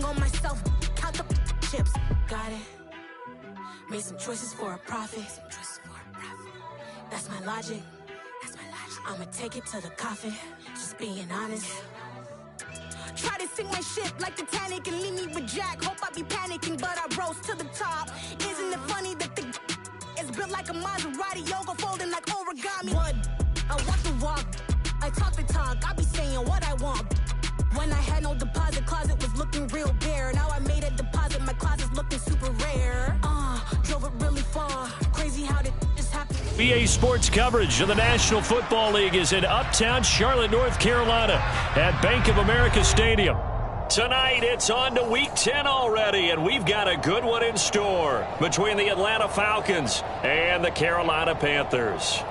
on myself, count the chips. Got it. Made some choices for a profit. That's my logic. I'ma take it to the coffin. Just being honest. Try to sink my ship like Titanic and leave me with Jack. Hope I be panicking, but I rose to the top. Isn't it funny that the is built like a Maserati, yoga folding like origami? What? I walk the walk, I talk the talk. I be saying what I want. When I had no deposit, closet was looking real bare. Now I made a deposit, my closet's looking super rare. Drove it really far. Crazy how did this happen? BA Sports coverage of the National Football League is in uptown Charlotte, North Carolina at Bank of America Stadium. Tonight, it's on to Week 10 already, and we've got a good one in store between the Atlanta Falcons and the Carolina Panthers.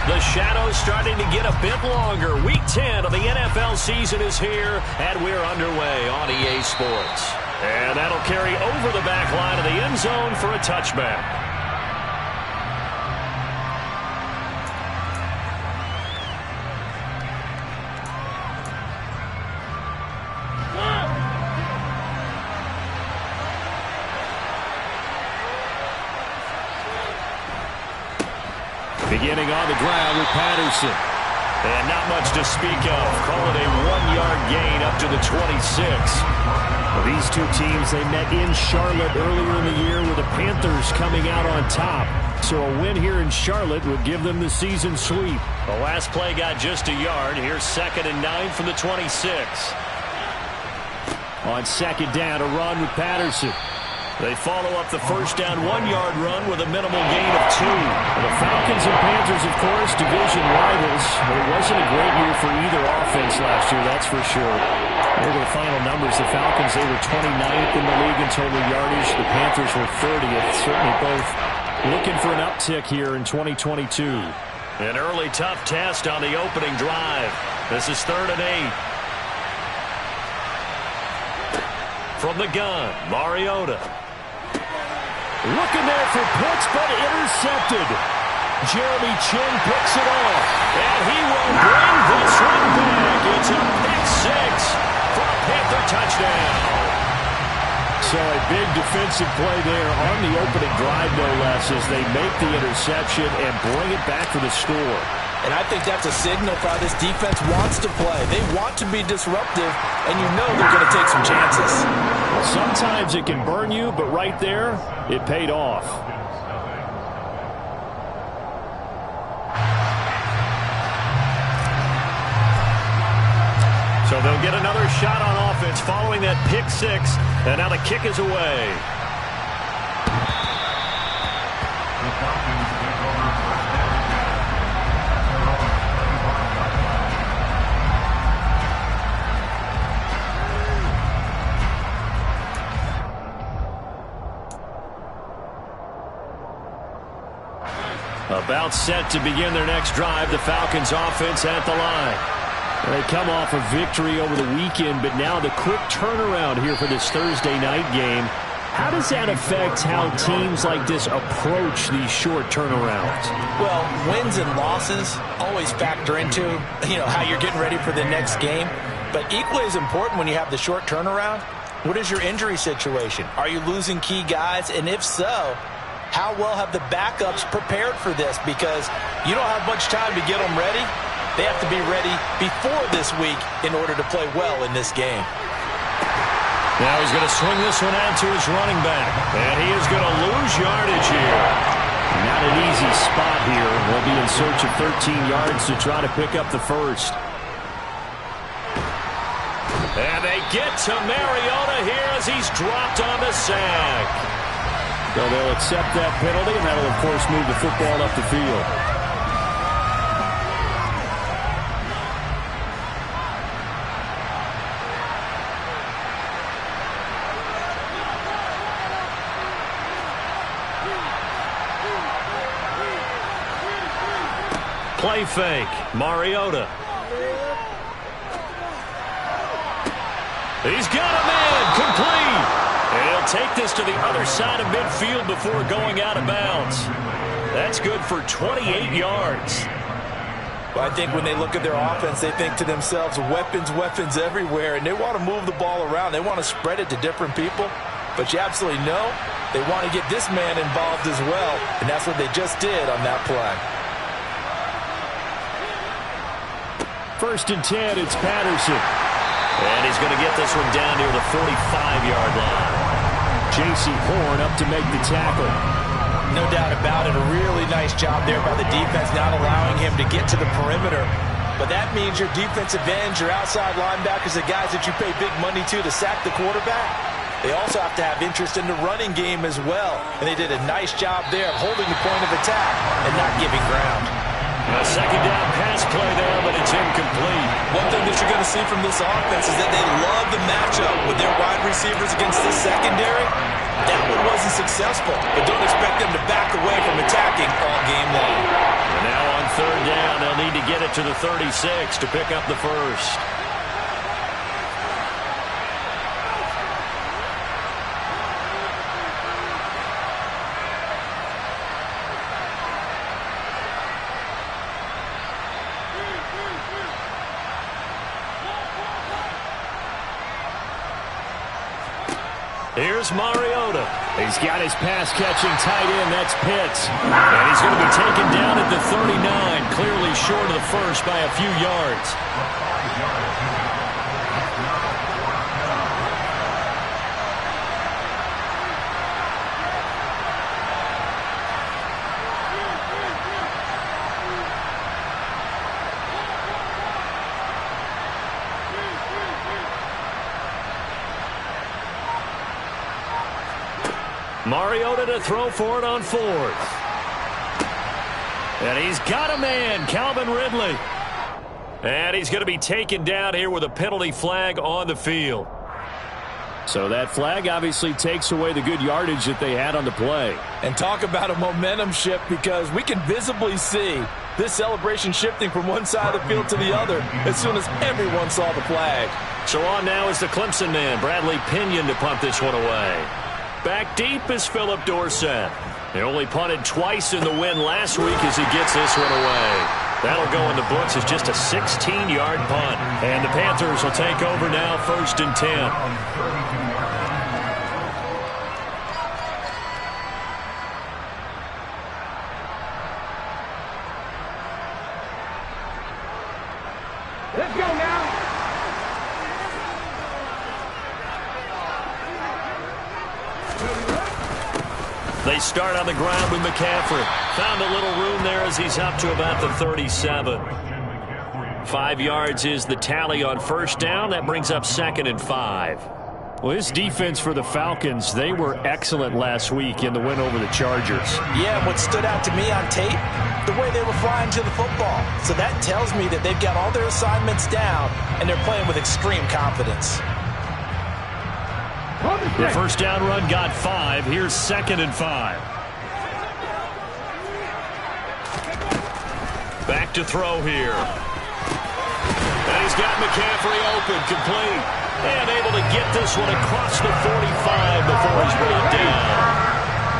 The shadow's starting to get a bit longer. Week 10 of the NFL season is here, and we're underway on EA Sports. And that'll carry over the back line of the end zone for a touchback. Beginning on the ground with Patterson. And not much to speak of. Call it a 1-yard gain up to the 26. Well, these two teams, they met in Charlotte earlier in the year with the Panthers coming out on top. So a win here in Charlotte would give them the season sweep. The last play got just a yard. Here's 2nd and 9 from the 26. On 2nd down, a run with Patterson. They follow up the first down 1-yard run with a minimal gain of 2. Well, the Falcons and Panthers, of course, division rivals. But it wasn't a great year for either offense last year, that's for sure. Here are the final numbers. The Falcons, they were 29th in the league in total yardage. The Panthers were 30th. Certainly both looking for an uptick here in 2022. An early tough test on the opening drive. This is 3rd and 8. From the gun, Mariota. Looking there for Pitts, but intercepted. Jeremy Chin picks it off. And he will bring this one back. It's a pick 6 for a Panther touchdown. So a big defensive play there on the opening drive, no less, as they make the interception and bring it back for the score. And I think that's a signal for how this defense wants to play. They want to be disruptive, and you know they're going to take some chances. Well, sometimes it can burn you, but right there, it paid off. So they'll get another shot on offense following that pick 6, and now the kick is away. About set to begin their next drive, the Falcons offense at the line. They come off a victory over the weekend, but now the quick turnaround here for this Thursday night game. How does that affect how teams like this approach these short turnarounds? Well, wins and losses always factor into, how you're getting ready for the next game. But equally as important when you have the short turnaround, what is your injury situation? Are you losing key guys? And if so, how well have the backups prepared for this? Because you don't have much time to get them ready. They have to be ready before this week in order to play well in this game. Now he's going to swing this one out to his running back. And he is going to lose yardage here. Not an easy spot here. They'll be in search of 13 yards to try to pick up the first. And they get to Mariota here as he's dropped on the sack. So they'll accept that penalty, and that'll, of course, move the football up the field. Play fake, Mariota. He's got a man, complete. And he'll take this to the other side of midfield before going out of bounds. That's good for 28 yards. Well, I think when they look at their offense, they think to themselves, weapons, weapons everywhere, and they want to move the ball around. They want to spread it to different people. But you absolutely know they want to get this man involved as well, and that's what they just did on that play. 1st and 10, it's Patterson. And he's going to get this one down near the 45-yard line. J.C. Horn up to make the tackle. No doubt about it. A really nice job there by the defense, not allowing him to get to the perimeter. But that means your defensive ends, your outside linebackers, the guys that you pay big money to sack the quarterback, they also have to have interest in the running game as well. And they did a nice job there of holding the point of attack and not giving ground. A 2nd down pass play there, but it's incomplete. One thing that you're going to see from this offense is that they love the matchup with their wide receivers against this secondary. That one wasn't successful, but don't expect them to back away from attacking all game long. And now on 3rd down, they'll need to get it to the 36 to pick up the first. Here's Mariota. He's got his pass-catching tight end. That's Pitts. And he's going to be taken down at the 39, clearly short of the first by a few yards. Mariota to throw for it on 4th. And he's got a man, Calvin Ridley. And he's going to be taken down here with a penalty flag on the field. So that flag obviously takes away the good yardage that they had on the play. And talk about a momentum shift, because we can visibly see this celebration shifting from one side of the field to the other as soon as everyone saw the flag. So on now is the Clemson man, Bradley Pinion, to punt this one away. Back deep is Philip Dorsett. He only punted twice in the win last week as he gets this one away. That'll go in the books as just a 16-yard punt. And the Panthers will take over now, 1st and 10. They start on the ground with McCaffrey. Found a little room there as he's up to about the 37. 5 yards is the tally on 1st down. That brings up 2nd and 5. Well, this defense for the Falcons, they were excellent last week in the win over the Chargers. Yeah, and what stood out to me on tape, the way they were flying to the football. So that tells me that they've got all their assignments down, and they're playing with extreme confidence. The 1st down run got 5. Here's 2nd and 5. Back to throw here. And he's got McCaffrey open, complete. And able to get this one across the 45 before he's brought down.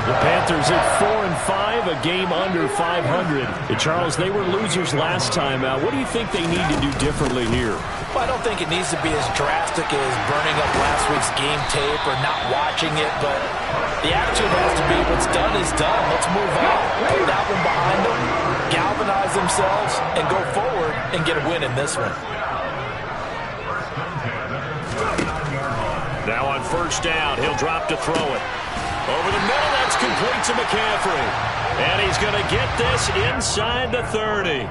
The Panthers at 4-5, a game under 500. And Charles, they were losers last time out. What do you think they need to do differently here? Well, I don't think it needs to be as drastic as burning up last week's game tape or not watching it, but the attitude has to be what's done is done. Let's move on. Put that one behind them, galvanize themselves, and go forward and get a win in this one. Now on 1st down, he'll drop to throw it. Over the middle, that's complete to McCaffrey. And he's going to get this inside the 30.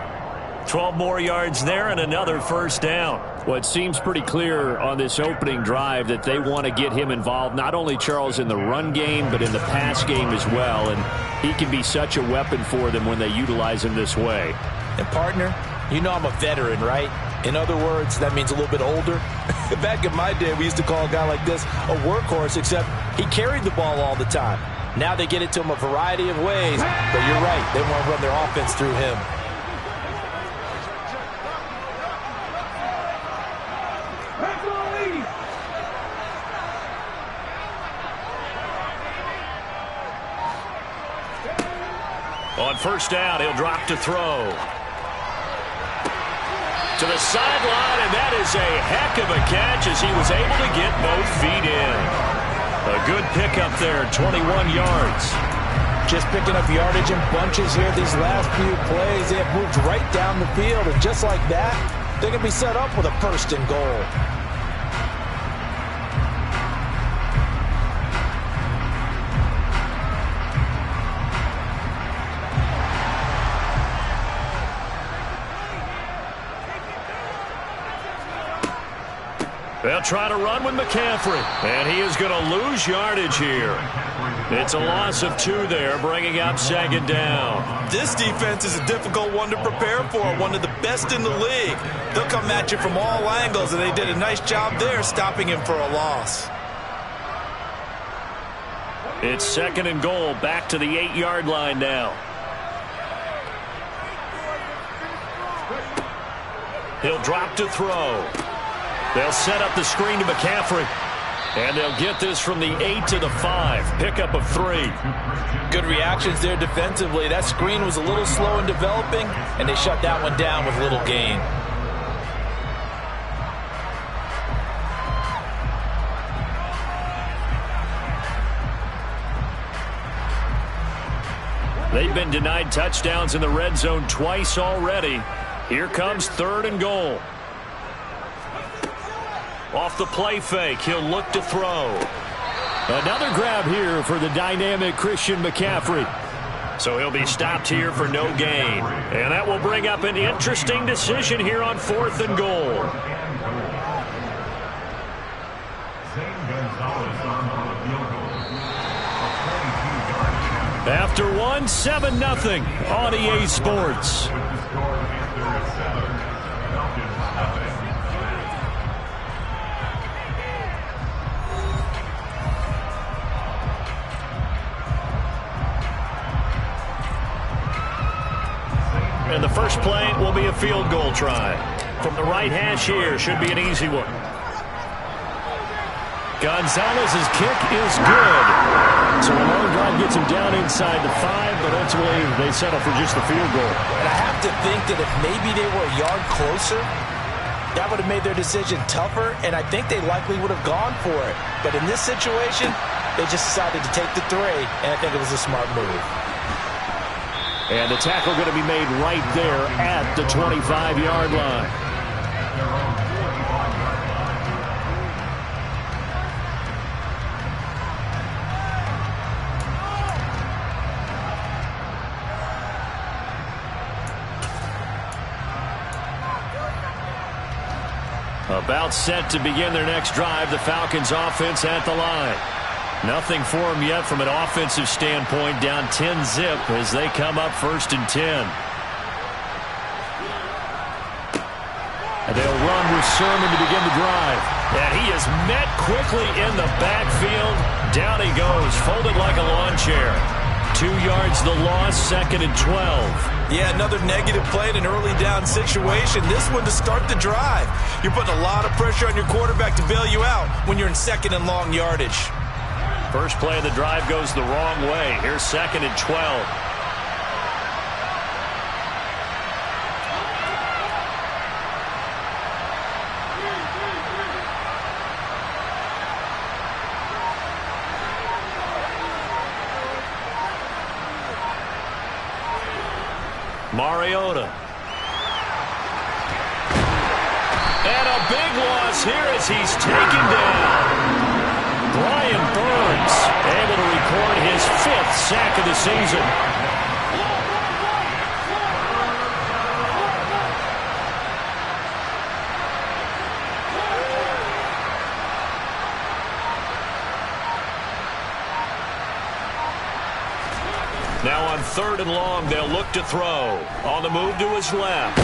12 more yards there and another 1st down. Well, it seems pretty clear on this opening drive that they want to get him involved, not only, Charles, in the run game, but in the pass game as well. And he can be such a weapon for them when they utilize him this way. And, partner, you know I'm a veteran, right? In other words, that means a little bit older. Back in my day, we used to call a guy like this a workhorse, except he carried the ball all the time. Now they get it to him a variety of ways, but you're right. They want to run their offense through him. On first down, he'll drop to throw. To the sideline, and that is a heck of a catch as he was able to get both feet in. A good pickup there, 21 yards. Just picking up yardage in bunches here these last few plays. They have moved right down the field, and just like that, they can be set up with a first and goal. They'll try to run with McCaffrey, and he is going to lose yardage here. It's a loss of 2 there, bringing up second down. This defense is a difficult one to prepare for, one of the best in the league. They'll come at you from all angles, and they did a nice job there stopping him for a loss. It's second and goal, back to the 8-yard line now. He'll drop to throw. They'll set up the screen to McCaffrey. And they'll get this from the 8 to the 5. Pickup of 3. Good reactions there defensively. That screen was a little slow in developing, and they shut that one down with little gain. They've been denied touchdowns in the red zone twice already. Here comes third and goal. Off the play fake, he'll look to throw. Another grab here for the dynamic Christian McCaffrey. So he'll be stopped here for no gain. And that will bring up an interesting decision here on fourth and goal. After one, 7-0 on EA Sports. And the first play will be a field goal try. From the right hash here, should be an easy one. Gonzalez's kick is good. So a long drive gets him down inside the 5, but ultimately they settle for just the field goal. And I have to think that if maybe they were a yard closer, that would have made their decision tougher, and I think they likely would have gone for it. But in this situation, they just decided to take the 3, and I think it was a smart move. And the tackle going to be made right there at the 25-yard line. About set to begin their next drive, the Falcons offense at the line. Nothing for them yet from an offensive standpoint, down 10-zip as they come up first and 10. And they'll run with Sermon to begin the drive. And he is met quickly in the backfield. Down he goes, folded like a lawn chair. 2 yards the loss, second and 12. Yeah, another negative play in an early down situation. This one to start the drive. You're putting a lot of pressure on your quarterback to bail you out when you're in second and long yardage. First play of the drive goes the wrong way. Here's second and 12. Mariota. And a big loss here as he's taken down. Brian Burns able to record his 5th sack of the season. Now on third and long, they'll look to throw. On the move to his left.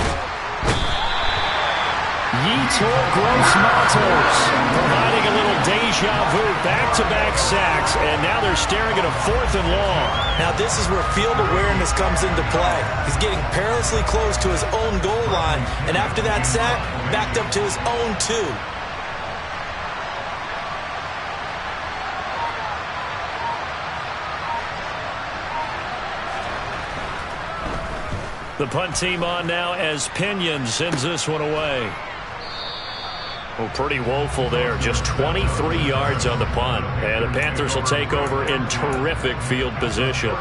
Yetur Gross-Matos providing a little deja vu, back-to-back sacks, and now they're staring at a fourth and long. Now this is where field awareness comes into play. He's getting perilously close to his own goal line, and after that sack, backed up to his own 2. The punt team on now as Pinion sends this one away. Well, pretty woeful there. Just 23 yards on the punt. And the Panthers will take over in terrific field position.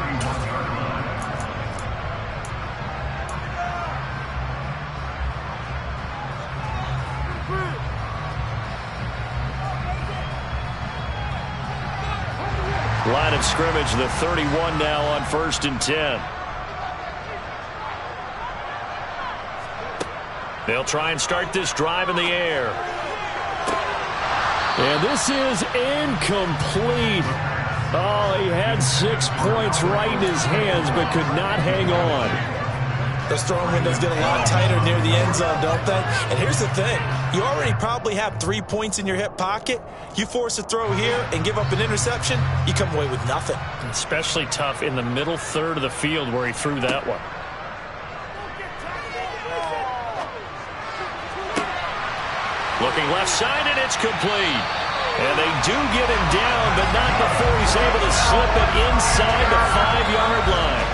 Line of scrimmage, the 31 now on 1st and 10. They'll try and start this drive in the air. And this is incomplete. Oh, he had 6 points right in his hands, but could not hang on. Those throwing windows get a lot tighter near the end zone, don't they? And here's the thing. You already probably have 3 points in your hip pocket. You force a throw here and give up an interception, you come away with nothing. Especially tough in the middle third of the field where he threw that one. Looking left side, and it's complete. And they do get him down, but not before he's able to slip it inside the 5-yard line.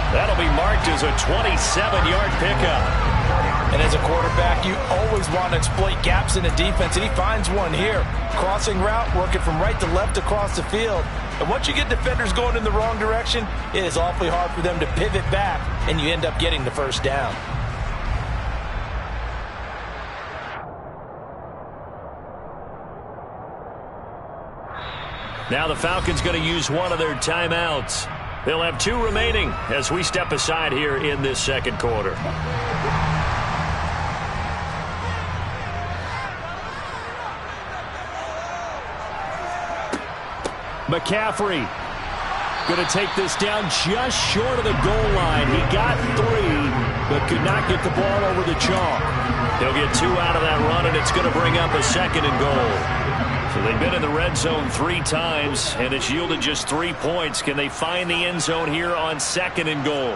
That'll be marked as a 27-yard pickup. And as a quarterback, you always want to exploit gaps in the defense, and he finds one here. Crossing route, working from right to left across the field. And once you get defenders going in the wrong direction, it is awfully hard for them to pivot back, and you end up getting the first down. Now the Falcons going to use one of their timeouts. They'll have 2 remaining as we step aside here in this second quarter. McCaffrey going to take this down just short of the goal line. He got 3, but could not get the ball over the chalk. He'll get 2 out of that run, and it's going to bring up a 2nd and goal. So they've been in the red zone 3 times, and it's yielded just 3 points. Can they find the end zone here on 2nd and goal?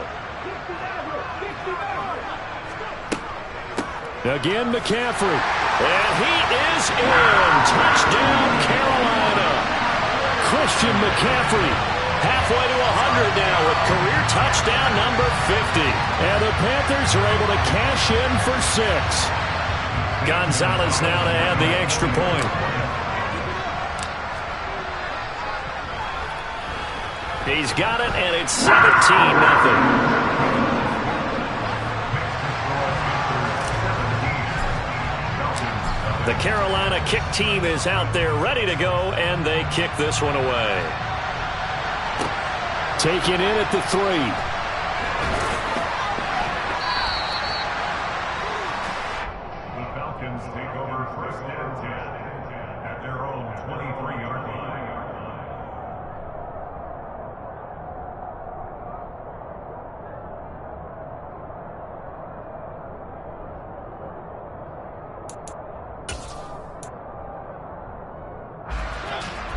Again, McCaffrey. And he is in. Touchdown, Carolina. Christian McCaffrey. Halfway to 100 now with career touchdown number 50. And the Panthers are able to cash in for 6. Gonzalez now to add the extra point. He's got it, and it's 17-0. The Carolina kick team is out there ready to go, and they kick this one away. Taken in at the 3.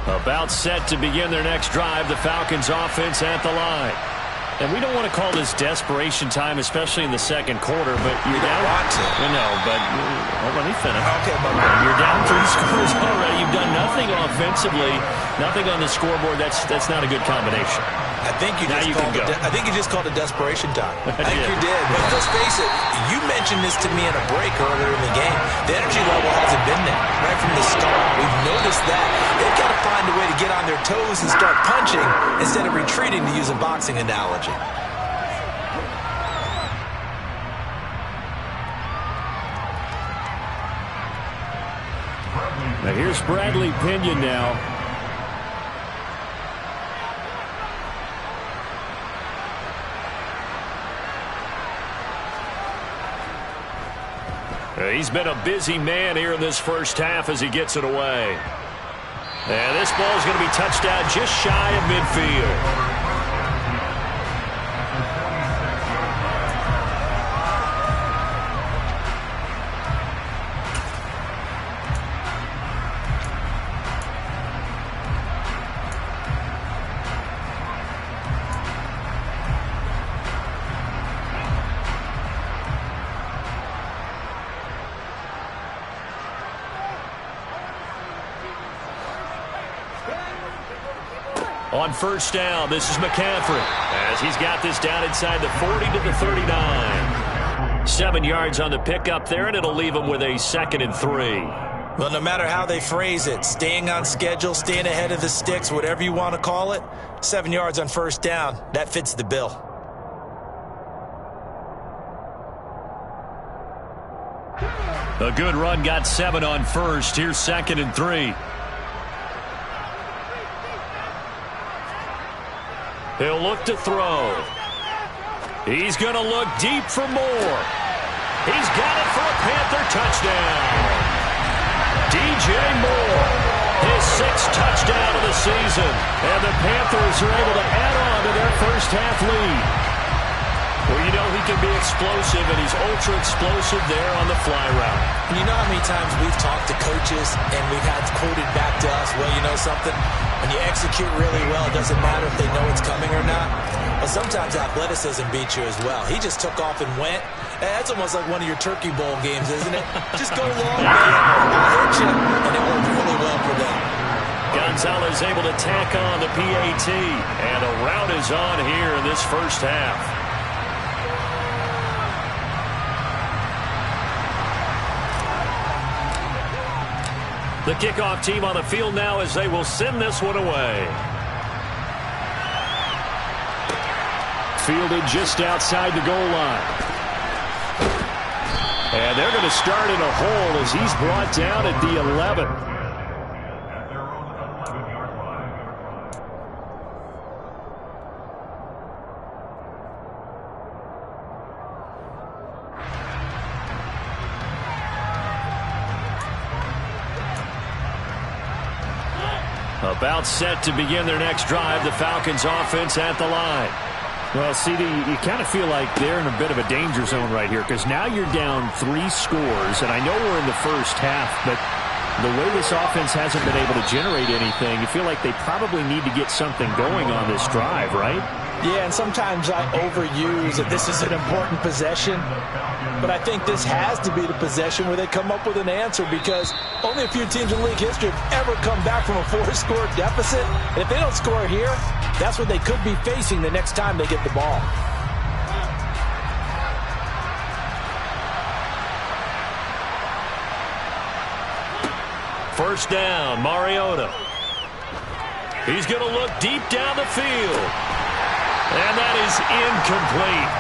About set to begin their next drive, the Falcons offense at the line. And we don't want to call this desperation time, especially in the second quarter, but you're down. Want to. No, but let me finish. Okay, but you're down 3 scores already. You've done nothing offensively, nothing on the scoreboard. That's not a good combination. I think you just called it desperation time. I think you did. But let's face it, you mentioned this to me in a break earlier in the game. The energy level hasn't been there right from the start. We've noticed that. They've got to find a way to get on their toes and start punching instead of retreating, to use a boxing analogy. Now here's Bradley Pinion now. He's been a busy man here in this first half as he gets it away. And this ball is going to be touched down just shy of midfield. On first down, this is McCaffrey, as he's got this down inside the 40 to the 39. 7 yards on the pickup there, and it'll leave him with a 2nd and 3. Well, no matter how they phrase it, staying on schedule, staying ahead of the sticks, whatever you want to call it, 7 yards on first down, that fits the bill. A good run got 7 on first. Here's 2nd and 3. He'll look to throw. He's going to look deep for more. He's got it for a Panther touchdown. DJ Moore, his 6th touchdown of the season. And the Panthers are able to add on to their first half lead. Well, you know he can be explosive, and he's ultra-explosive there on the fly route. You know how many times we've talked to coaches, and we've had quoted back to us, well, you know something? When you execute really well, it doesn't matter if they know it's coming or not. But sometimes athleticism beats you as well. He just took off and went. That's almost like one of your Turkey Bowl games, isn't it? Just go long, man. I'll hit you. And it worked really well for them. Gonzalez able to tack on the PAT. And a rout is on here in this first half. The kickoff team on the field now as they will send this one away. Fielded just outside the goal line. And they're going to start in a hole as he's brought down at the 11. About set to begin their next drive, the Falcons offense at the line. Well, CD, you kind of feel like they're in a bit of a danger zone right here because now you're down 3 scores, and I know we're in the first half, but the way this offense hasn't been able to generate anything, you feel like they probably need to get something going on this drive, right? Yeah, and sometimes I overuse that this is an important possession, but I think this has to be the possession where they come up with an answer because only a few teams in league history have ever come back from a 4-score deficit. And if they don't score here, that's what they could be facing the next time they get the ball. First down, Mariota. He's going to look deep down the field. And that is incomplete.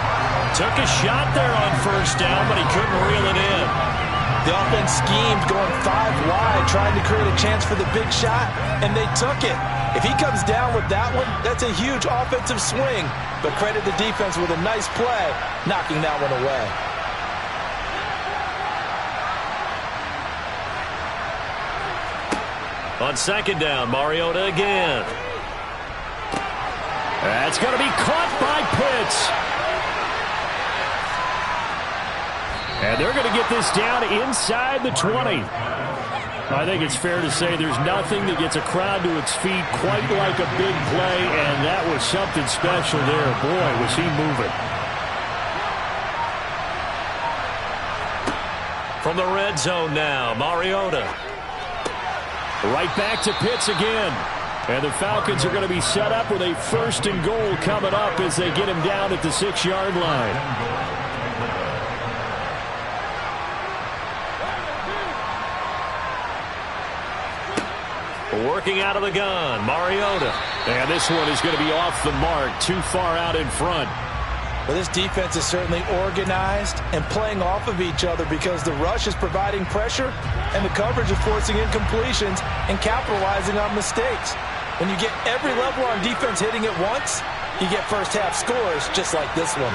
Took a shot there on first down, but he couldn't reel it in. The offense schemed going 5 wide, trying to create a chance for the big shot, and they took it. If he comes down with that one, that's a huge offensive swing. But credit the defense with a nice play, knocking that one away. On second down, Mariota again. That's going to be caught by Pitts. And they're going to get this down inside the 20. I think it's fair to say there's nothing that gets a crowd to its feet quite like a big play, and that was something special there. Boy, was he moving. From the red zone now, Mariota. Right back to Pitts again. And the Falcons are going to be set up with a 1st and goal coming up as they get him down at the 6-yard line. Working out of the gun, Mariota. And this one is going to be off the mark, too far out in front. Well, this defense is certainly organized and playing off of each other because the rush is providing pressure and the coverage is forcing incompletions and capitalizing on mistakes. When you get every level on defense hitting it once, you get first half scores just like this one.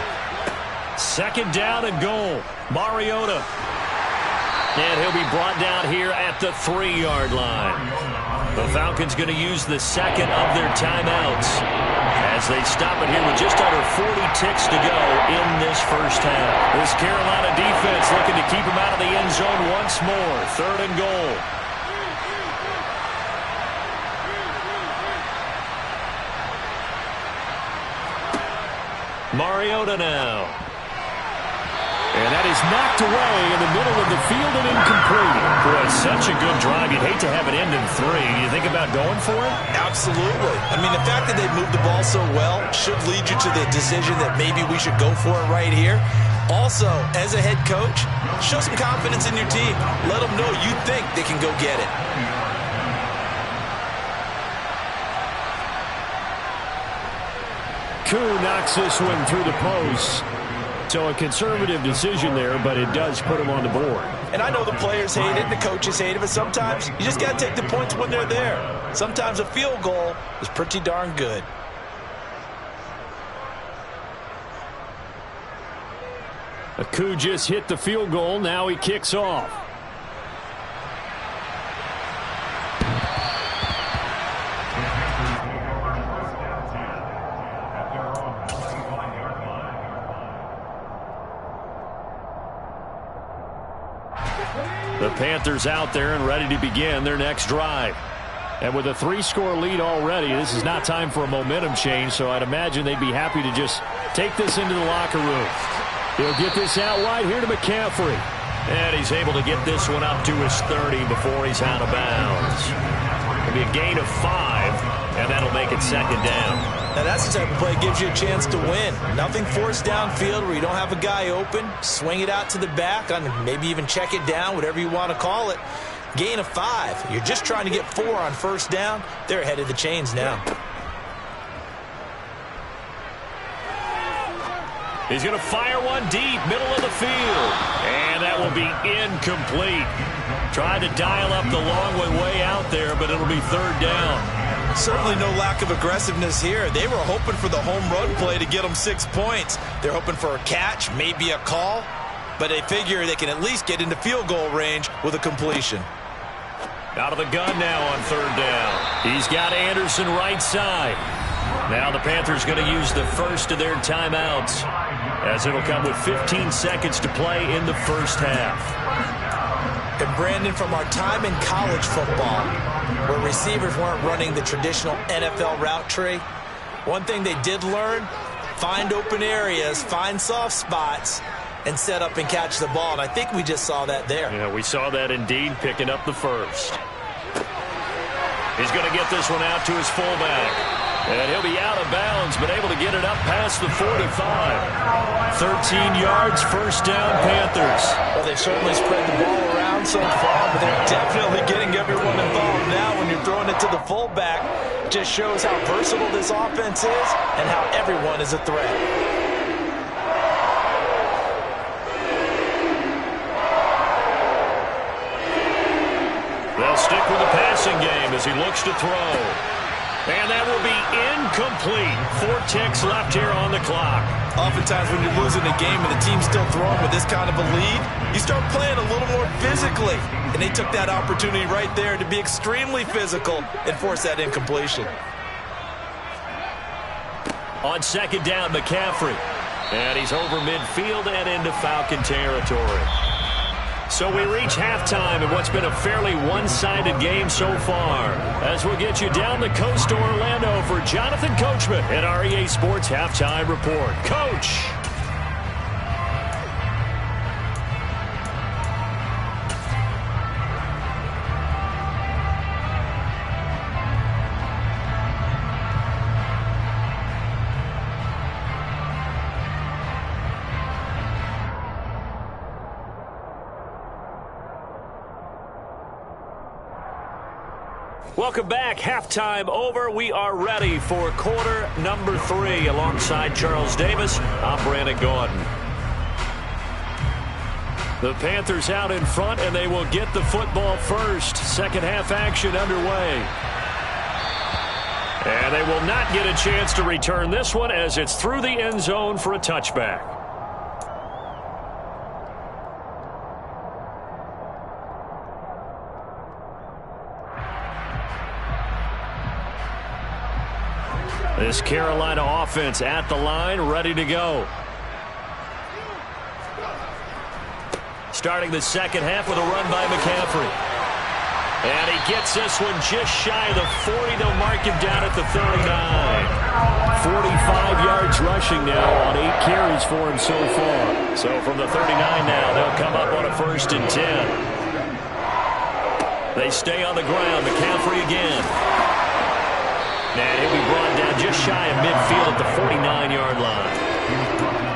Second down and goal. Mariota. And he'll be brought down here at the 3-yard line. The Falcons going to use the second of their timeouts as they stop it here with just under 40 ticks to go in this first half. This Carolina defense looking to keep them out of the end zone once more. 3rd and goal. Mariota now. And that is knocked away in the middle of the field and incomplete. Boy, such a good drive. You'd hate to have it end in 3. You think about going for it? Absolutely. I mean, the fact that they moved the ball so well should lead you to the decision that maybe we should go for it right here. Also, as a head coach, show some confidence in your team. Let them know you think they can go get it. Koo knocks this one through the post. So a conservative decision there, but it does put them on the board. And I know the players hate it, the coaches hate it, but sometimes you just got to take the points when they're there. Sometimes a field goal is pretty darn good. Koo just hit the field goal. Now he kicks off. The Panthers out there and ready to begin their next drive. And with a 3-score lead already, this is not time for a momentum change, so I'd imagine they'd be happy to just take this into the locker room. He'll get this out wide here to McCaffrey. And he's able to get this one up to his 30 before he's out of bounds. It'll be a gain of 5, and that'll make it second down. Now that's the type of play that gives you a chance to win. Nothing forced downfield where you don't have a guy open. Swing it out to the back, maybe even check it down, whatever you want to call it. Gain of 5. You're just trying to get 4 on first down. They're ahead of the chains now. He's going to fire one deep, middle of the field. And that will be incomplete. Tried to dial up the long way out there, but it'll be third down. Certainly no lack of aggressiveness here. They were hoping for the home run play to get them 6 points. They're hoping for a catch, maybe a call, but they figure they can at least get into field goal range with a completion. Out of the gun now on third down. He's got Anderson right side. Now the Panthers going to use the first of their timeouts, as it'll come with 15 seconds to play in the first half. And Brandon, from our time in college football, where receivers weren't running the traditional NFL route tree, one thing they did learn, find open areas, find soft spots, and set up and catch the ball. And I think we just saw that there. Yeah, we saw that indeed, picking up the first. He's going to get this one out to his fullback. And he'll be out of bounds, but able to get it up past the 45. 13 yards, first down, Panthers. Well, they've certainly spread the ball around so far, but they're definitely getting everyone involved now. When you're throwing it to the fullback, it just shows how versatile this offense is and how everyone is a threat. They'll stick with the passing game as he looks to throw. And that will be incomplete. 4 ticks left here on the clock. Oftentimes when you're losing a game and the team's still throwing with this kind of a lead, you start playing a little more physically. And they took that opportunity right there to be extremely physical and force that incompletion. On second down, McCaffrey. And he's over midfield and into Falcon territory. So we reach halftime in what's been a fairly one-sided game so far. As we'll get you down the coast to Orlando for Jonathan Coachman at our EA Sports Halftime Report. Coach! Welcome back. Halftime over. We are ready for quarter number 3 alongside Charles Davis. I'm Brandon Gordon. The Panthers out in front, and they will get the football first. Second half action underway. And they will not get a chance to return this one as it's through the end zone for a touchback. This Carolina offense at the line, ready to go. Starting the second half with a run by McCaffrey. And he gets this one just shy of the 40. They'll mark him down at the 39. 45 yards rushing now on 8 carries for him so far. So from the 39 now, they'll come up on a 1st and 10. They stay on the ground. McCaffrey again. And he'll be brought down just shy of midfield at the 49-yard line.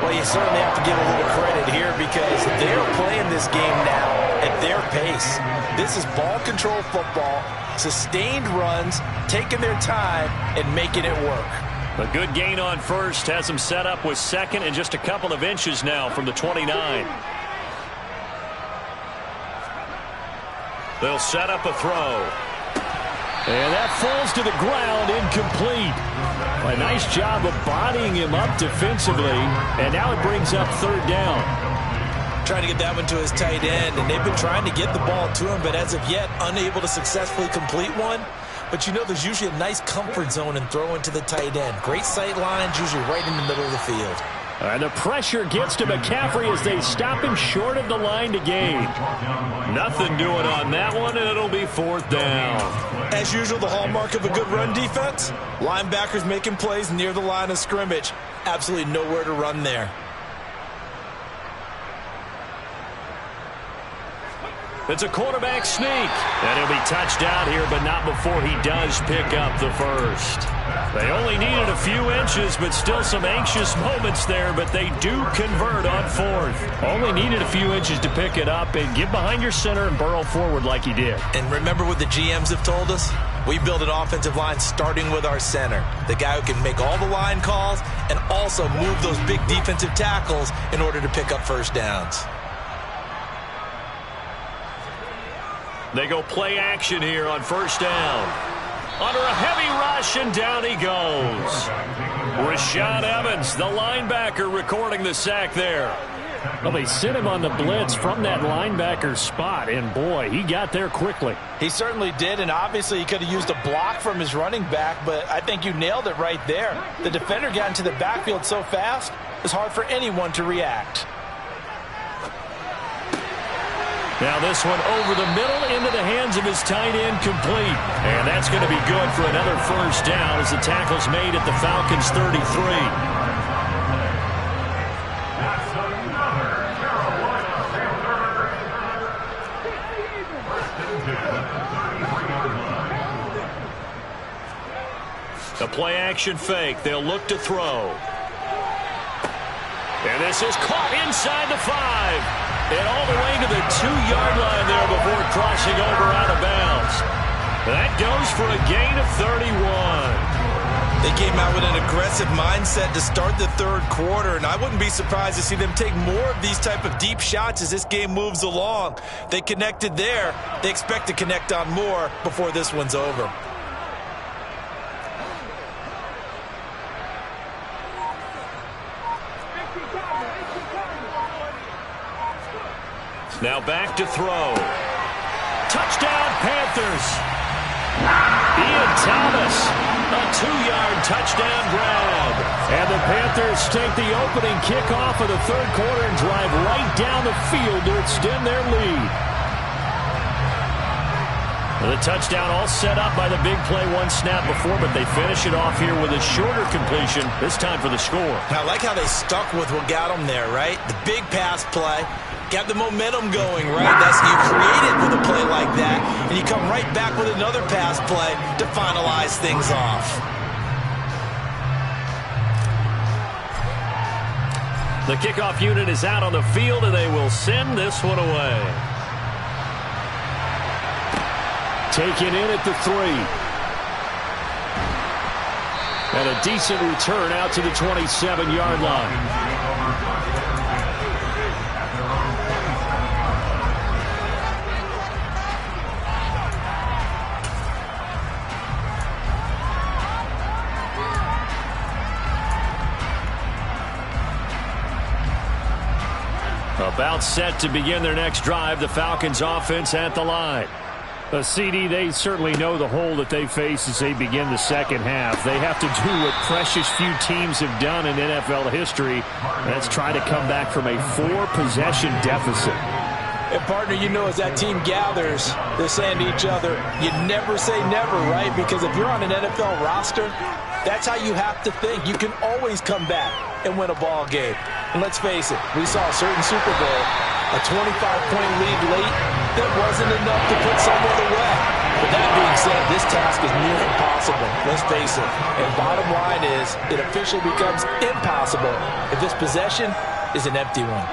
Well, you certainly have to give a little credit here because they're playing this game now at their pace. This is ball control football, sustained runs, taking their time, and making it work. A good gain on 1st has them set up with 2nd and just a couple of inches now from the 29. They'll set up a throw. And that falls to the ground, incomplete. A nice job of bodying him up defensively, and now it brings up 3rd down. Trying to get that one to his tight end, and they've been trying to get the ball to him, but as of yet, unable to successfully complete one. But you know there's usually a nice comfort zone in throwing to the tight end. Great sight lines, usually right in the middle of the field. And the pressure gets to McCaffrey as they stop him short of the line to gain. Nothing doing on that one, and it'll be 4th down. As usual, the hallmark of a good run defense, linebackers making plays near the line of scrimmage. Absolutely nowhere to run there. It's a quarterback sneak. And he'll be touched out here, but not before he does pick up the 1st. They only needed a few inches, but still some anxious moments there, but they do convert on 4th. Only needed a few inches to pick it up and get behind your center and burrow forward like he did. And remember what the GMs have told us? We build an offensive line starting with our center, the guy who can make all the line calls and also move those big defensive tackles in order to pick up 1st downs. They go play action here on 1st down. Under a heavy rush, and down he goes. Rashad Evans, the linebacker, recording the sack there. Well, they sent him on the blitz from that linebacker spot, and boy, he got there quickly. He certainly did, and obviously he could have used a block from his running back, but I think you nailed it right there. The defender got into the backfield so fast, it's hard for anyone to react. Now this one over the middle into the hands of his tight end, complete. And that's going to be good for another 1st down as the tackle's made at the Falcons' 33. The play-action fake. They'll look to throw. And this is caught inside the 5. And all the way to the 2-yard line there before crossing over out of bounds. That goes for a gain of 31. They came out with an aggressive mindset to start the 3rd quarter, and I wouldn't be surprised to see them take more of these type of deep shots as this game moves along. They connected there. They expect to connect on more before this one's over. Now back to throw. Touchdown, Panthers. Ian Thomas, a 2-yard touchdown grab. And the Panthers take the opening kickoff of the 3rd quarter and drive right down the field to extend their lead. The touchdown all set up by the big play one snap before, but they finish it off here with a shorter completion, this time for the score. I like how they stuck with what got them there, right? The big pass play. Got the momentum going, right? That's you create it with a play like that, and you come right back with another pass play to finalize things off. The kickoff unit is out on the field, and they will send this one away. Taken in at the 3. And a decent return out to the 27-yard line. About set to begin their next drive, the Falcons offense at the line. CD, they certainly know the hole that they face as they begin the 2nd half. They have to do what precious few teams have done in NFL history. That's try to come back from a 4-possession deficit. And, partner, you know, as that team gathers, they're saying to each other, you never say never, right? Because if you're on an NFL roster, that's how you have to think. You can always come back and win a ball game. And let's face it, we saw a certain Super Bowl, a 25-point lead late that wasn't enough to put someone away. But that being said, this task is near impossible. Let's face it. And bottom line is, it officially becomes impossible if this possession is an empty one.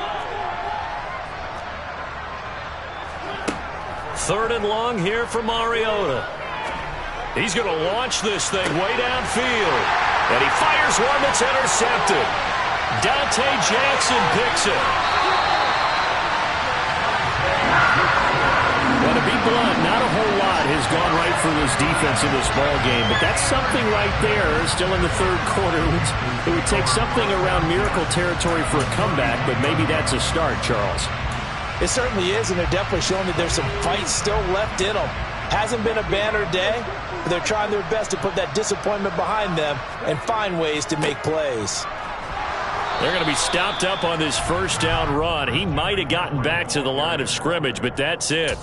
3rd and long here for Mariota. He's going to launch this thing way downfield. And he fires one that's intercepted. Dante Jackson picks it. Well, to be blunt, not a whole lot has gone right for this defense in this ball game, but that's something right there. Still in the 3rd quarter. It would take something around miracle territory for a comeback, but maybe that's a start, Charles. It certainly is, and they're definitely showing that there's some fight still left in them. Hasn't been a banner day, but they're trying their best to put that disappointment behind them and find ways to make plays. They're going to be stopped up on this 1st down run. He might have gotten back to the line of scrimmage, but that's it.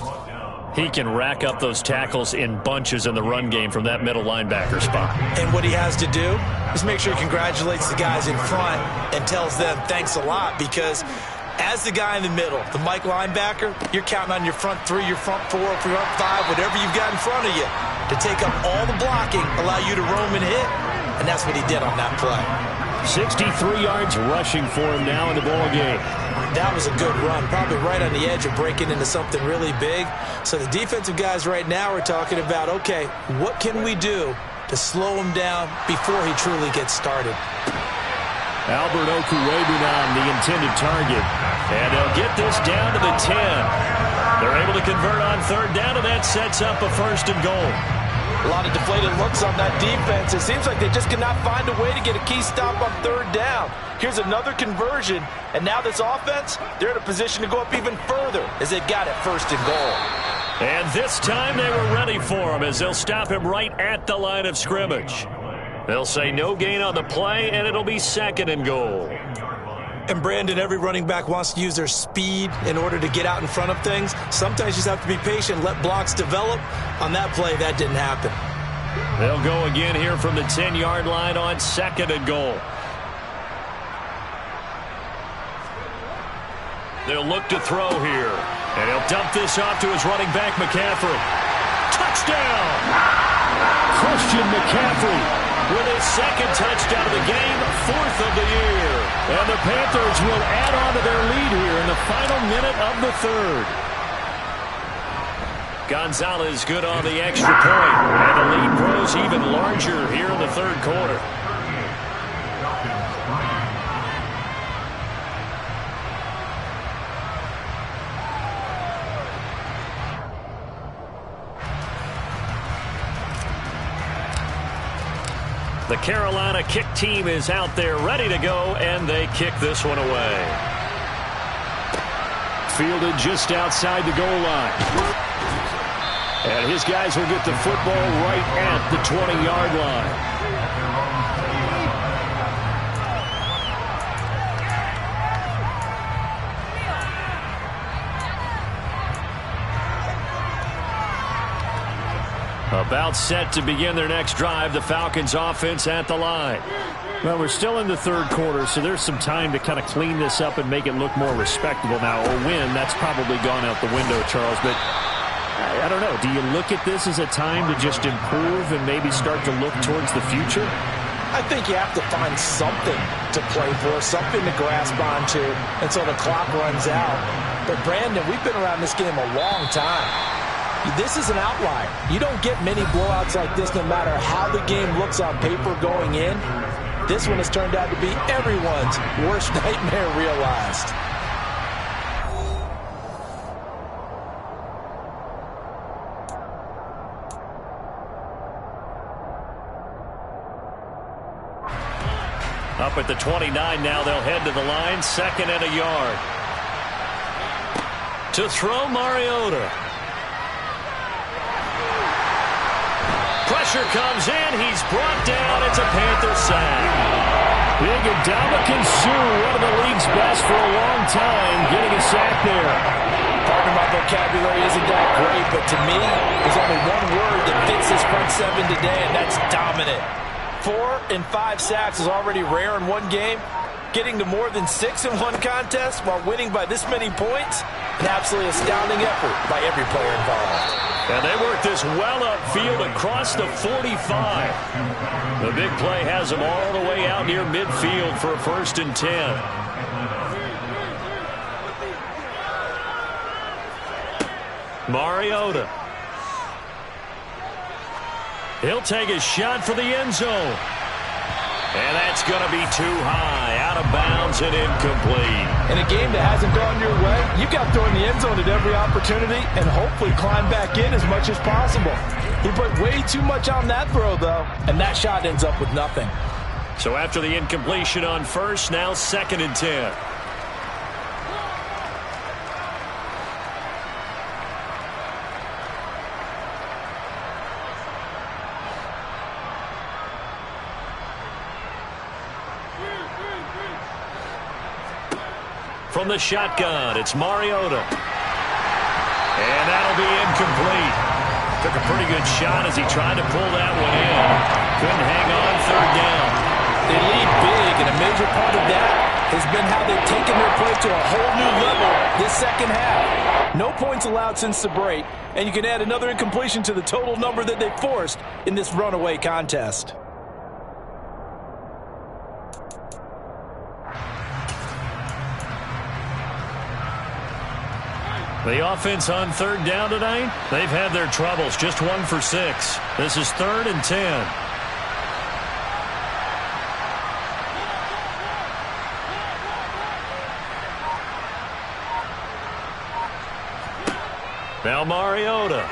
He can rack up those tackles in bunches in the run game from that middle linebacker spot. And what he has to do is make sure he congratulates the guys in front and tells them thanks a lot, because as the guy in the middle, the Mike linebacker, you're counting on your front 3, your front 4, front 5, whatever you've got in front of you to take up all the blocking, allow you to roam and hit, and that's what he did on that play. 63 yards rushing for him now in the ball game. That was a good run, probably right on the edge of breaking into something really big. So the defensive guys right now are talking about, okay, what can we do to slow him down before he truly gets started? Albert Okwuegbunam, the intended target. And they'll get this down to the 10. They're able to convert on 3rd down, and that sets up a 1st and goal. A lot of deflated looks on that defense. It seems like they just cannot find a way to get a key stop on 3rd down. Here's another conversion, and now this offense, they're in a position to go up even further as they've got it 1st and goal. And this time they were ready for him as they'll stop him right at the line of scrimmage. They'll say no gain on the play, and it'll be 2nd and goal. And, Brandon, every running back wants to use their speed in order to get out in front of things. Sometimes you just have to be patient, let blocks develop. On that play, that didn't happen. They'll go again here from the 10-yard line on 2nd and goal. They'll look to throw here. And he'll dump this off to his running back, McCaffrey. Touchdown! Christian McCaffrey with his 2nd touchdown of the game, 4th of the year. And the Panthers will add on to their lead here in the final minute of the 3rd. Gonzalez good on the extra point. And the lead grows even larger here in the 3rd quarter. The Carolina kick team is out there ready to go, and they kick this one away. Fielded just outside the goal line. And his guys will get the football right at the 20-yard line. About set to begin their next drive, the Falcons offense at the line. Well, we're still in the 3rd quarter, so there's some time to kind of clean this up and make it look more respectable now. A win, that's probably gone out the window, Charles, but I don't know. Do you look at this as a time to just improve and maybe start to look towards the future? I think you have to find something to play for, something to grasp onto until the clock runs out. But, Brandon, we've been around this game a long time. This is an outlier. You don't get many blowouts like this no matter how the game looks on paper going in. This one has turned out to be everyone's worst nightmare realized. Up at the 29 now, they'll head to the line, 2nd and a yard. To throw, Mariota. Pressure comes in. He's brought down. It's a Panther sack. Big Ndamukong Suh, one of the league's best for a long time, getting a sack there. Part of my vocabulary isn't that great, but to me, there's only one word that fits this front seven today, and that's dominant. 4 and 5 sacks is already rare in one game. Getting to more than 6 in one contest while winning by this many points, an absolutely astounding effort by every player involved. And they work this well upfield across the 45. The big play has them all the way out near midfield for a 1st and 10. Mariota. He'll take a shot for the end zone. And that's going to be too high, out of bounds and incomplete. In a game that hasn't gone your way, you've got to throw in the end zone at every opportunity and hopefully climb back in as much as possible. He put way too much on that throw, though, and that shot ends up with nothing. So after the incompletion on 1st, now 2nd and 10. From the shotgun, it's Mariota. And that'll be incomplete. Took a pretty good shot as he tried to pull that one in. Couldn't hang on 3rd down. They lead big, and a major part of that has been how they've taken their play to a whole new level this second half. No points allowed since the break, and you can add another incompletion to the total number that they forced in this runaway contest. The offense on 3rd down tonight, they've had their troubles. Just 1 for 6. This is 3rd and 10. Now Mariota.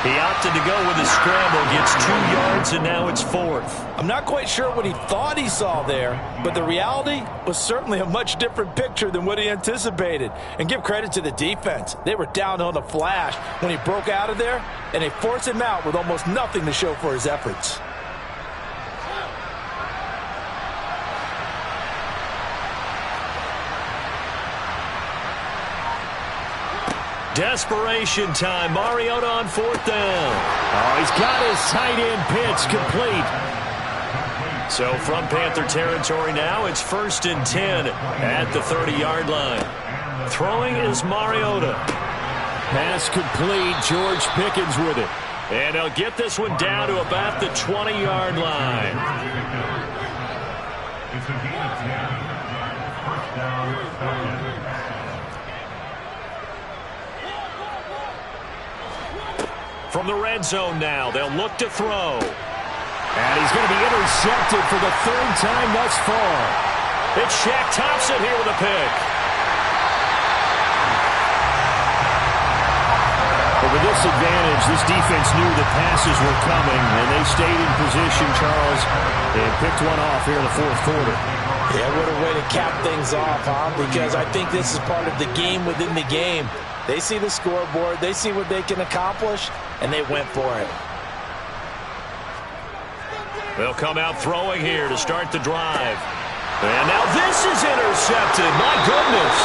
He opted to go with a scramble, gets 2 yards, and now it's 4th. I'm not quite sure what he thought he saw there, but the reality was certainly a much different picture than what he anticipated. And give credit to the defense. They were down on a flash when he broke out of there, and they forced him out with almost nothing to show for his efforts. Desperation time. Mariota on 4th down. Oh, he's got his tight end pitch complete. So from Panther territory now, it's 1st and 10 at the 30-yard line. Throwing is Mariota. Pass complete. George Pickens with it. And he'll get this one down to about the 20-yard line. It's a gain of 10. 1st down. From the red zone now, they'll look to throw. And he's going to be intercepted for the 3rd time thus far. It's Shaq Thompson here with a pick. But with this advantage, this defense knew the passes were coming, and they stayed in position, Charles, and picked one off here in the 4th quarter. Yeah, what a way to cap things off, huh? Because I think this is part of the game within the game. They see the scoreboard, they see what they can accomplish, and they went for it. They'll come out throwing here to start the drive. And now this is intercepted. My goodness.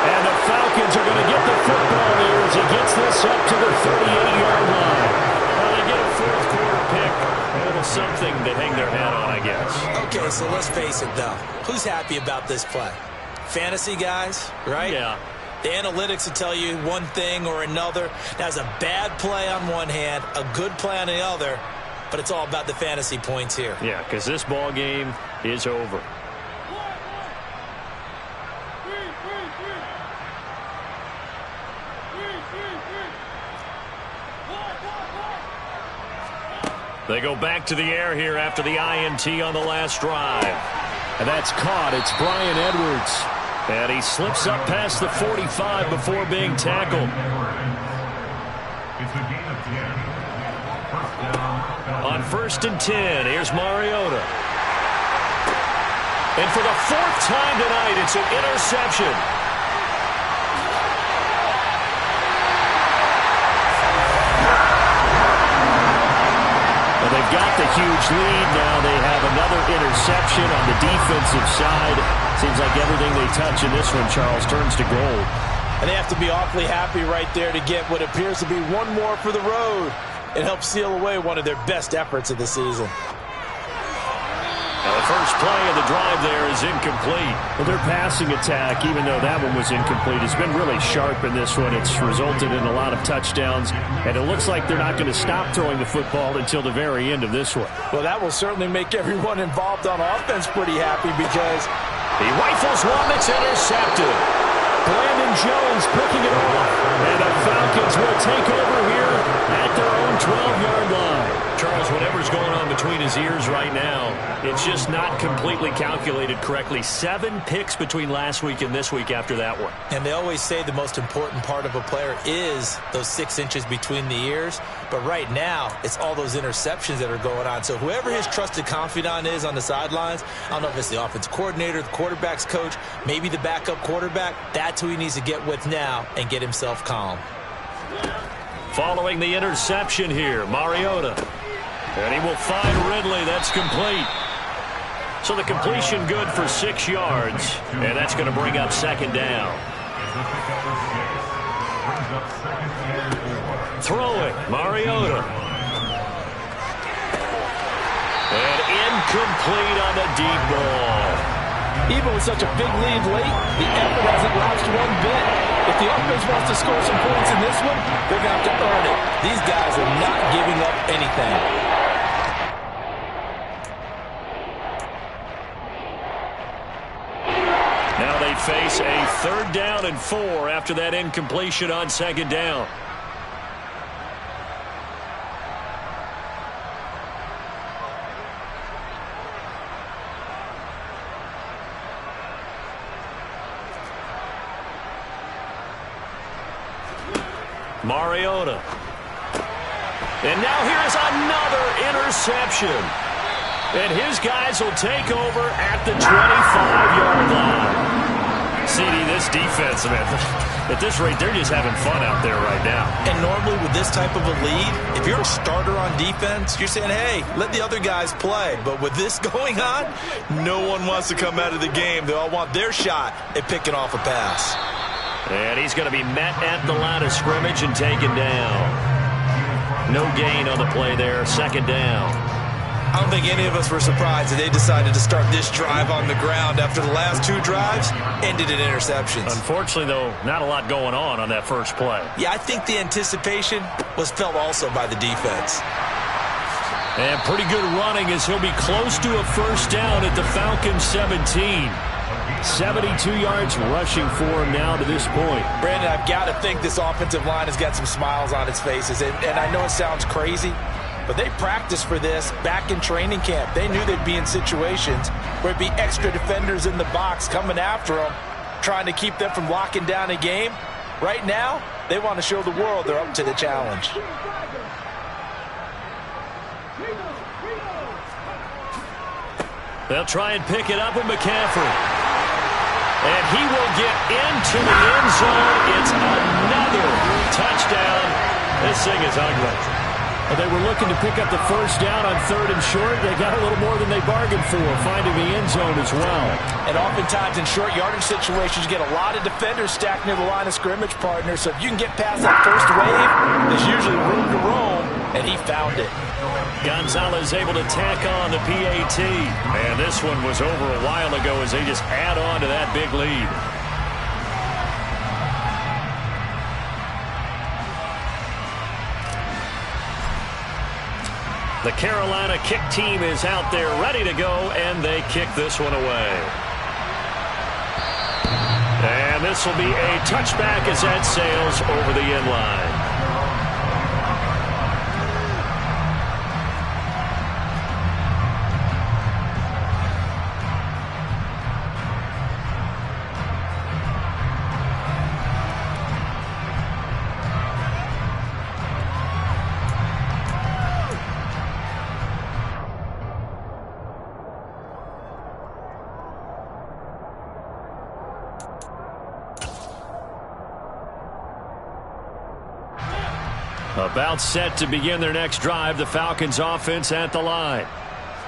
And the Falcons are going to get the football there as he gets this up to the 38-yard line. Well, they get a 4th quarter pick. A little something to hang their hat on, I guess. Okay, so let's face it, though. Who's happy about this play? Fantasy guys, right? Yeah. The analytics will tell you one thing or another. That's a bad play on one hand, a good play on the other, but it's all about the fantasy points here. Yeah, because this ball game is over. They go back to the air here after the INT on the last drive. And that's caught. It's Brian Edwards. And he slips up past the 45 before being tackled. On 1st and 10, here's Mariota. And for the 4th time tonight, it's an interception. Well, they they've got the huge lead. Now they have another interception on the defensive side. Seems like everything they touch in this one, Charles, turns to gold. And they have to be awfully happy right there to get what appears to be one more for the road. It helps seal away one of their best efforts of the season. Now the first play of the drive there is incomplete. Well, their passing attack, even though that one was incomplete, has been really sharp in this one. It's resulted in a lot of touchdowns, and it looks like they're not going to stop throwing the football until the very end of this one. Well, that will certainly make everyone involved on offense pretty happy because he rifles one that's intercepted. Brandon Jones picking it off, and the Falcons will take over here at their own 12-yard line. Charles, whatever's going on between his ears right now, it's just not completely calculated correctly. 7 picks between last week and this week after that one. And they always say the most important part of a player is those 6 inches between the ears. But right now, it's all those interceptions that are going on. So whoever his trusted confidant is on the sidelines, I don't know if it's the offensive coordinator, the quarterback's coach, maybe the backup quarterback, that's who he needs to get with now and get himself calm. Following the interception here, Mariota. And he will find Ridley. That's complete. So the completion good for 6 yards. And that's going to bring up second down. Throwing, Mariota. And incomplete on the deep ball. even with such a big lead late, the effort hasn't lapsed one bit. If the offense wants to score some points in this one, they're going to have to earn it. These guys are not giving up anything. Now they face a 3rd down and 4 after that incompletion on 2nd down. Mariota. And now here's another interception. And his guys will take over at the 25-yard line. CD, this defense, man, at this rate, they're just having fun out there right now. And normally with this type of a lead, if you're a starter on defense, you're saying, hey, let the other guys play. But with this going on, no one wants to come out of the game. They all want their shot at picking off a pass. And he's going to be met at the line of scrimmage and taken down. No gain on the play there, 2nd down. I don't think any of us were surprised that they decided to start this drive on the ground after the last 2 drives ended in interceptions. Unfortunately, though, not a lot going on that first play. Yeah, I think the anticipation was felt also by the defense. And pretty good running as he'll be close to a 1st down at the Falcons 17. 72 yards rushing for him now to this point. Brandon, I've got to think this offensive line has got some smiles on its faces. And I know it sounds crazy, but they practiced for this back in training camp. They knew they'd be in situations where it'd be extra defenders in the box coming after them, trying to keep them from locking down a game. Right now, they want to show the world they're up to the challenge. They'll try and pick it up with McCaffrey. And he will get into the end zone. It's another touchdown. This thing is ugly. Well, they were looking to pick up the 1st down on 3rd and short. They got a little more than they bargained for, finding the end zone as well. And oftentimes in short yardage situations, you get a lot of defenders stacked near the line of scrimmage, partner. So if you can get past that first wave, there's usually room to roam, and he found it. Gonzalez able to tack on the PAT. And this one was over a while ago as they just add on to that big lead. The Carolina kick team is out there ready to go, and they kick this one away. And this will be a touchback as that sails over the end line. About set to begin their next drive, the Falcons offense at the line.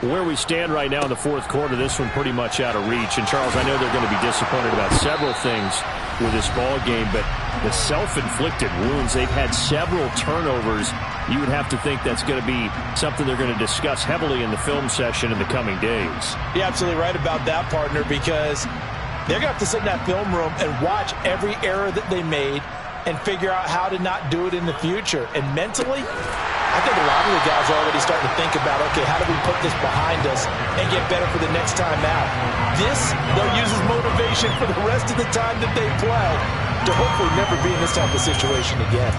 Where we stand right now in the fourth quarter, this one pretty much out of reach. And, Charles, I know they're going to be disappointed about several things with this ball game, but the self-inflicted wounds, they've had several turnovers. You would have to think that's going to be something they're going to discuss heavily in the film session in the coming days. You're absolutely right about that, partner, because they're going to have to sit in that film room and watch every error that they made and figure out how to not do it in the future. And mentally, I think a lot of the guys are already starting to think about, okay, how do we put this behind us and get better for the next time out? This, they'll use as motivation for the rest of the time that they play to hopefully never be in this type of situation again.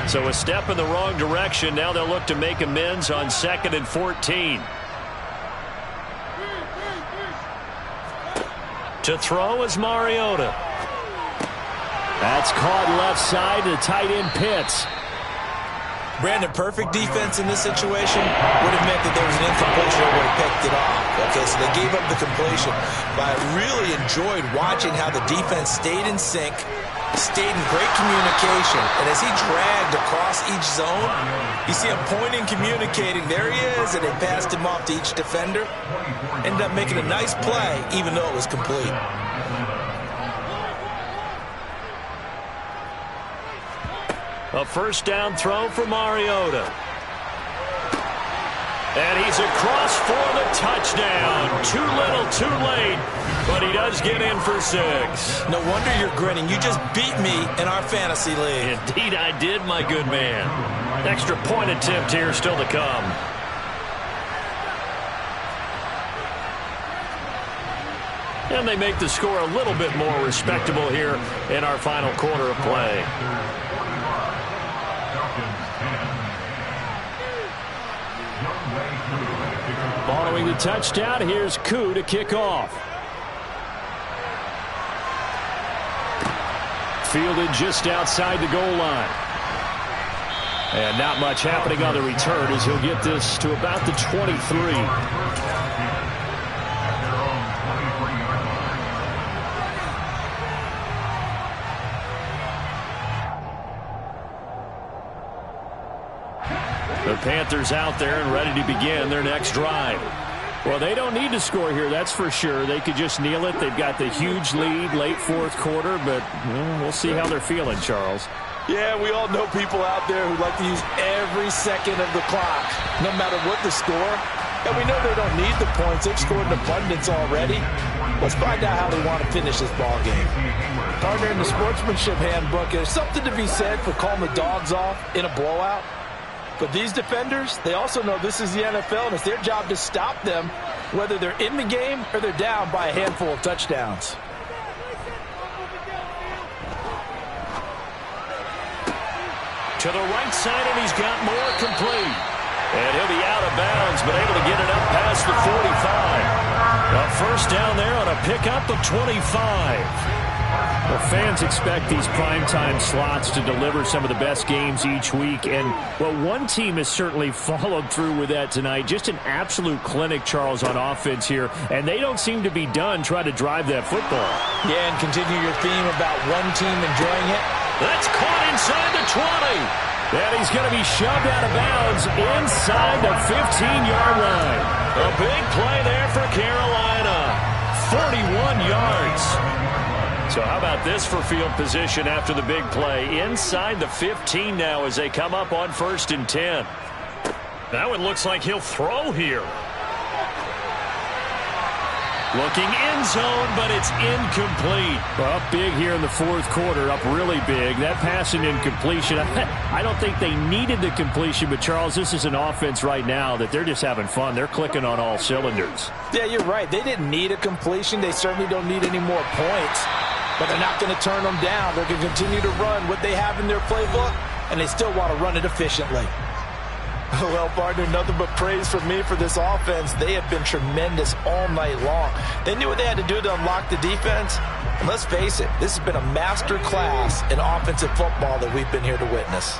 So a step in the wrong direction. Now they'll look to make amends on 2nd and 14. To throw is Mariota. That's caught left side to tight end Pitts. Brandon, perfect defense in this situation would have meant that there was an incompletion that would have picked it off. Okay, so they gave up the completion. But I really enjoyed watching how the defense stayed in sync, stayed in great communication. And as he dragged across each zone, you see him pointing, communicating. There he is, and they passed him off to each defender. Ended up making a nice play, even though it was complete. A first down throw for Mariota. And he's across for the touchdown. Too little, too late. But he does get in for 6. No wonder you're grinning. You just beat me in our fantasy league. Indeed I did, my good man. Extra point attempt here still to come. And they make the score a little bit more respectable here in our final quarter of play. Following the touchdown, here's Koo to kick off. Fielded just outside the goal line. And not much happening on the return as he'll get this to about the 23. The Panthers out there and ready to begin their next drive. Well, they don't need to score here, that's for sure. They could just kneel it. They've got the huge lead late fourth quarter, but we'll see how they're feeling, Charles. Yeah, we all know people out there who like to use every second of the clock, no matter what the score. And we know they don't need the points. They've scored in abundance already. Let's find out how they want to finish this ball game. Partner, in the sportsmanship handbook, there's something to be said for calling the dogs off in a blowout. But these defenders, they also know this is the NFL, and it's their job to stop them, whether they're in the game or they're down by a handful of touchdowns. To the right side, and he's got more complete. And he'll be out of bounds, but able to get it up past the 45. A first down there on a pickup of 25. Well, fans expect these primetime slots to deliver some of the best games each week. And, well, one team has certainly followed through with that tonight. Just an absolute clinic, Charles, on offense here. And they don't seem to be done trying to drive that football. Yeah, and continue your theme about one team enjoying it. That's caught inside the 20. And he's going to be shoved out of bounds inside the 15-yard line. A big play there for Carolina. 41 yards. So how about this for field position after the big play? Inside the 15 now as they come up on 1st and 10. Now it looks like he'll throw here. Looking end zone, but it's incomplete. Well, up big here in the fourth quarter, up really big. That pass and incompletion, I don't think they needed the completion, but, Charles, this is an offense right now that they're just having fun. They're clicking on all cylinders. Yeah, you're right. They didn't need a completion. They certainly don't need any more points, but they're not going to turn them down. They're going to continue to run what they have in their playbook, and they still want to run it efficiently. Well, partner, nothing but praise from me for this offense. They have been tremendous all night long. They knew what they had to do to unlock the defense. And let's face it, this has been a master class in offensive football that we've been here to witness.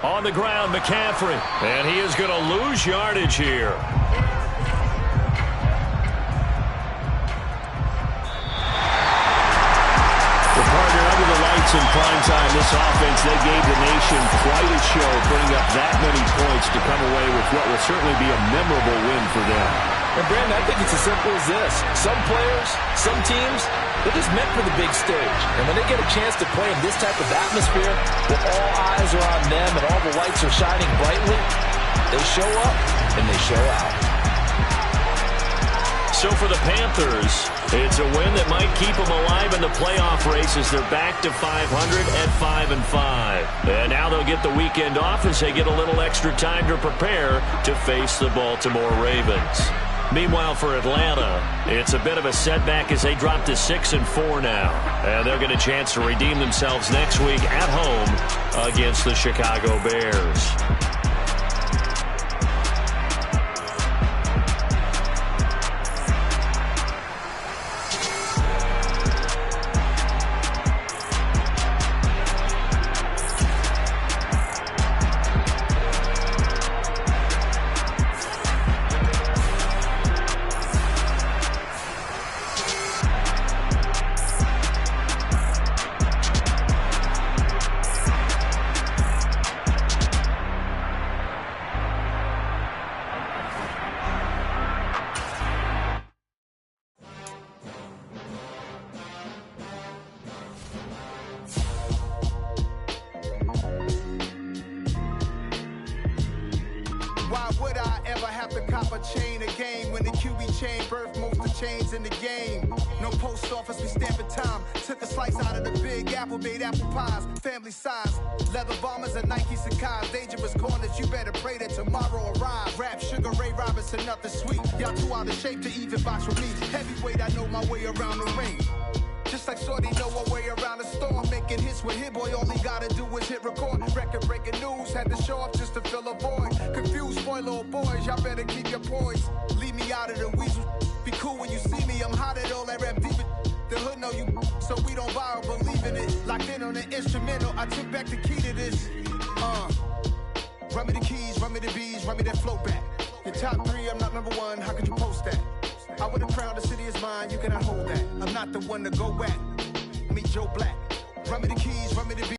On the ground, McCaffrey. And he is going to lose yardage here. points in prime time. This offense, they gave the nation quite a show, putting up that many points to come away with what will certainly be a memorable win for them. And Brandon, I think it's as simple as this. Some players, some teams, they're just meant for the big stage. And when they get a chance to play in this type of atmosphere, where all eyes are on them and all the lights are shining brightly, they show up and they show out. So for the Panthers, it's a win that might keep them alive in the playoff race as they're back to 500 at 5-5. And now they'll get the weekend off as they get a little extra time to prepare to face the Baltimore Ravens. Meanwhile, for Atlanta, it's a bit of a setback as they drop to 6-4 now. And they'll get a chance to redeem themselves next week at home against the Chicago Bears. Why would I ever have to cop a chain a game when the QB chain birthed most of the chains in the game? No post office, we stamping time. Took a slice out of the big apple, made apple pies, family size. Leather bombers and Nike Sacai's. Dangerous corners, you better pray that tomorrow arrives. Rap, Sugar Ray Robinson, nothing sweet. Y'all too out of shape to even box with me. Heavyweight, I know my way around the ring. Just like Shorty know her way around the storm. Making hits with Hit Boy, all he gotta do is hit record. Record breaking news, had to show up just to fill a void. Confused, spoiled little boys, y'all better keep your poise. Leave me out of the weasel. Be cool when you see me, I'm hot at all that rap deep. The hood know you, so we don't borrow, believe in it. Locked in on the instrumental, I took back the key to this. Run me the keys, run me the bees, run me that flow back. Your top 3, I'm not number 1, how could you post that? I would have crowned the city is mine, you cannot hold that. I'm not the one to go back. Meet Joe Black. Run me the keys, run me the beat.